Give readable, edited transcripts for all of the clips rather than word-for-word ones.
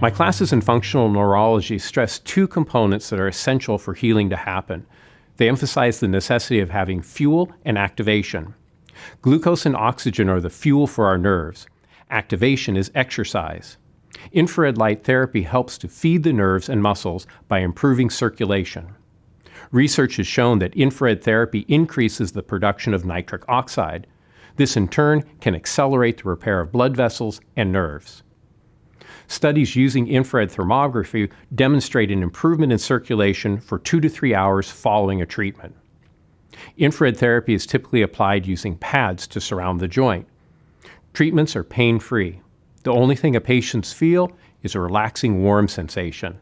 My classes in functional neurology stress two components that are essential for healing to happen. They emphasize the necessity of having fuel and activation. Glucose and oxygen are the fuel for our nerves. Activation is exercise. Infrared light therapy helps to feed the nerves and muscles by improving circulation. Research has shown that infrared therapy increases the production of nitric oxide. This in turn can accelerate the repair of blood vessels and nerves. Studies using infrared thermography demonstrate an improvement in circulation for 2 to 3 hours following a treatment. Infrared therapy is typically applied using pads to surround the joint. Treatments are pain-free. The only thing a patients feel is a relaxing warm sensation.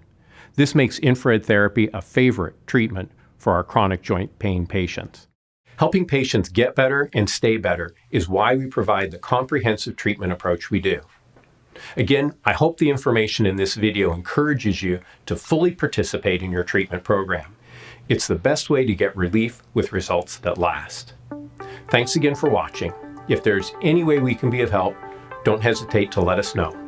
This makes infrared therapy a favorite treatment for our chronic joint pain patients. Helping patients get better and stay better is why we provide the comprehensive treatment approach we do. Again, I hope the information in this video encourages you to fully participate in your treatment program. It's the best way to get relief with results that last. Thanks again for watching. If there's any way we can be of help, don't hesitate to let us know.